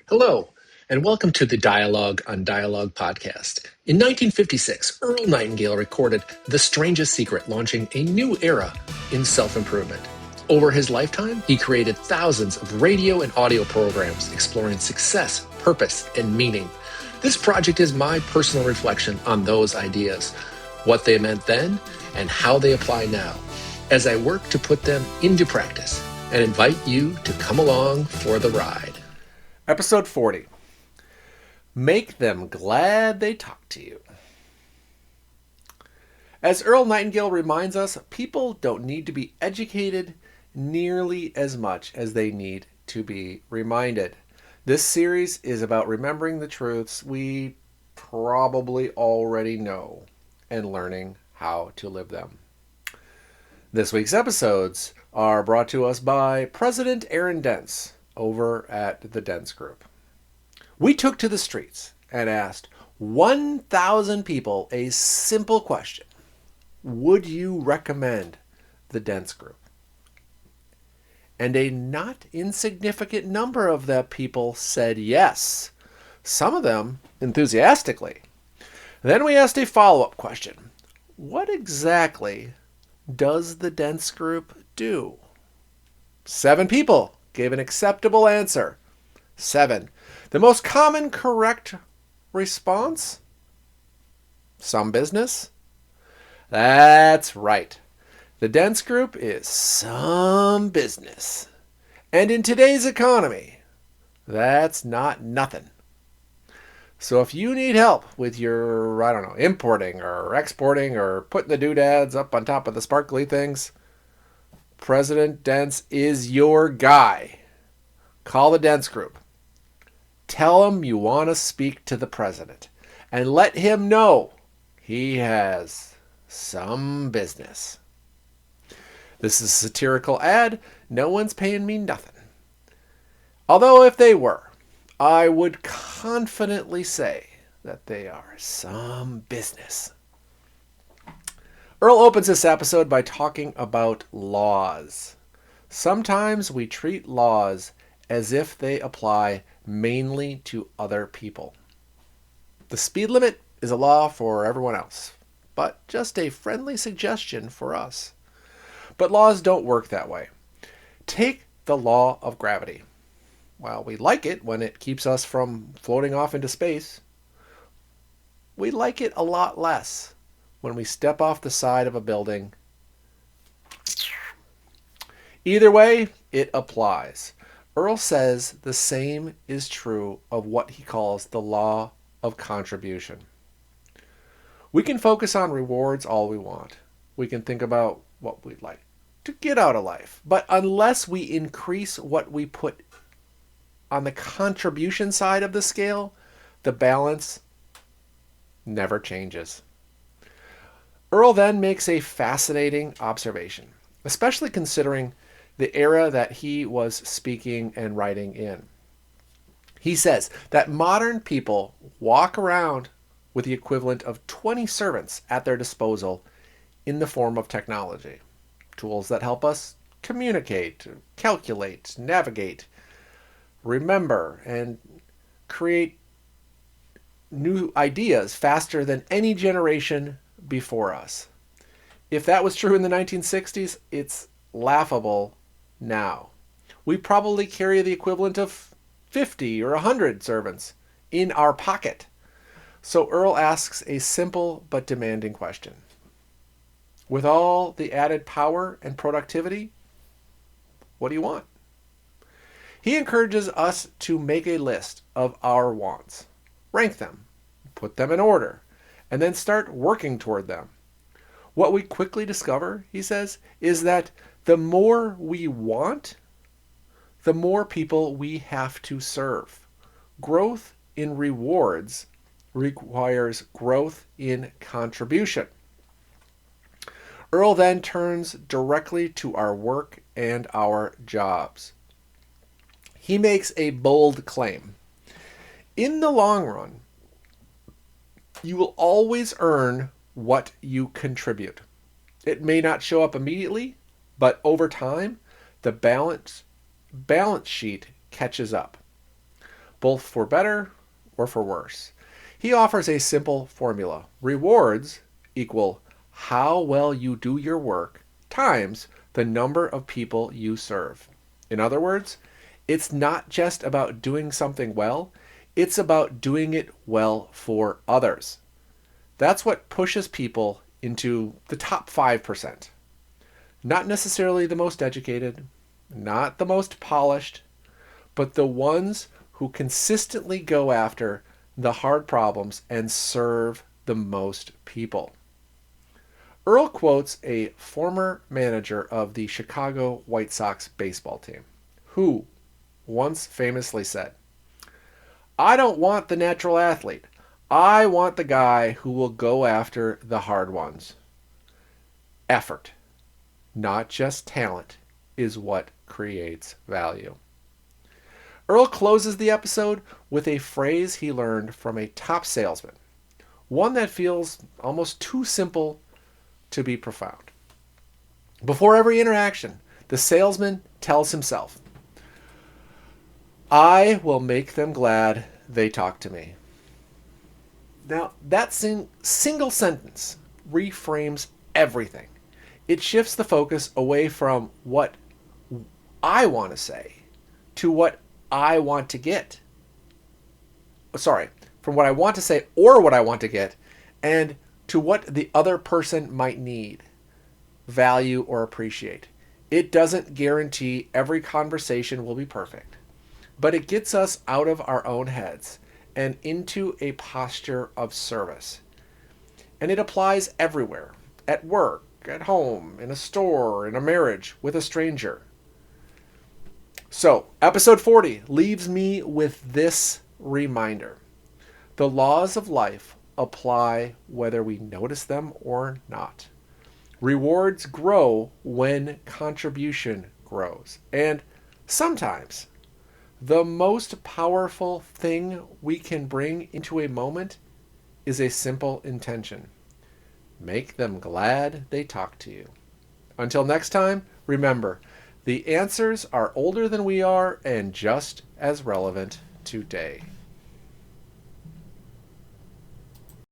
Hello, and welcome to the Dialogue on Dialogue podcast. In 1956, Earl Nightingale recorded The Strangest Secret, launching a new era in self-improvement. Over his lifetime, he created thousands of radio and audio programs exploring success, purpose, and meaning. This project is my personal reflection on those ideas, what they meant then, and how they apply now, as I work to put them into practice, and invite you to come along for the ride. Episode 40. Make them glad they talked to you. As Earl Nightingale reminds us, people don't need to be educated nearly as much as they need to be reminded. This series is about remembering the truths we probably already know and learning how to live them. This week's episodes are brought to us by President Aaron Dents over at the Dents Group. We took to the streets and asked 1,000 people a simple question. Would you recommend the Dents Group? And a not insignificant number of the people said yes, some of them enthusiastically. Then we asked a follow-up question. What exactly does the Dents Group do? 7 people gave an acceptable answer. 7. The most common correct response? Some business? That's right. The Dents Group is some business. And in today's economy, that's not nothing. So if you need help with your, importing or exporting or putting the doodads up on top of the sparkly things, President Dents is your guy. Call the Dents Group. Tell him you want to speak to the president and let him know he has some business. This is a satirical ad. No one's paying me nothing. Although if they were, I would confidently say that they are some business. Earl opens this episode by talking about laws. Sometimes we treat laws as if they apply mainly to other people. The speed limit is a law for everyone else, but just a friendly suggestion for us. But laws don't work that way. Take the law of gravity. While we like it when it keeps us from floating off into space, we like it a lot less when we step off the side of a building. Either way, it applies. Earl says the same is true of what he calls the law of contribution. We can focus on rewards all we want. We can think about what we'd like to get out of life. But unless we increase what we put on the contribution side of the scale, the balance never changes. Earl then makes a fascinating observation, especially considering the era that he was speaking and writing in. He says that modern people walk around with the equivalent of 20 servants at their disposal in the form of technology. Tools that help us communicate, calculate, navigate, remember, and create new ideas faster than any generation before us. If that was true in the 1960s, it's laughable now. We probably carry the equivalent of 50 or 100 servants in our pocket. So Earl asks a simple but demanding question. With all the added power and productivity, what do you want? He encourages us to make a list of our wants, rank them, put them in order, and then start working toward them. What we quickly discover, he says, is that the more we want, the more people we have to serve. Growth in rewards requires growth in contribution. Earl then turns directly to our work and our jobs. He makes a bold claim. In the long run, you will always earn what you contribute. It may not show up immediately, but over time, the balance sheet catches up. both for better or for worse. He offers a simple formula. Rewards equal how well you do your work times the number of people you serve. In other words, it's not just about doing something well, it's about doing it well for others. That's what pushes people into the top 5%. Not necessarily the most educated, not the most polished, but the ones who consistently go after the hard problems and serve the most people. Earl quotes a former manager of the Chicago White Sox baseball team, who once famously said, "I don't want the natural athlete. I want the guy who will go after the hard ones." Effort, not just talent, is what creates value. Earl closes the episode with a phrase he learned from a top salesman, one that feels almost too simple to be profound. Before every interaction, the salesman tells himself, "I will make them glad they talk to me." Now, that single sentence reframes everything. It shifts the focus away from what I want to say to what I want to get. Sorry, from what I want to say or what I want to get, and to what the other person might need, value, or appreciate. It doesn't guarantee every conversation will be perfect, but it gets us out of our own heads and into a posture of service. And it applies everywhere, at work, at home, in a store, in a marriage, with a stranger. So, episode 40 leaves me with this reminder. The laws of life apply whether we notice them or not. Rewards grow when contribution grows. And sometimes the most powerful thing we can bring into a moment is a simple intention. Make them glad they talk to you. Until next time, remember, the answers are older than we are and just as relevant today.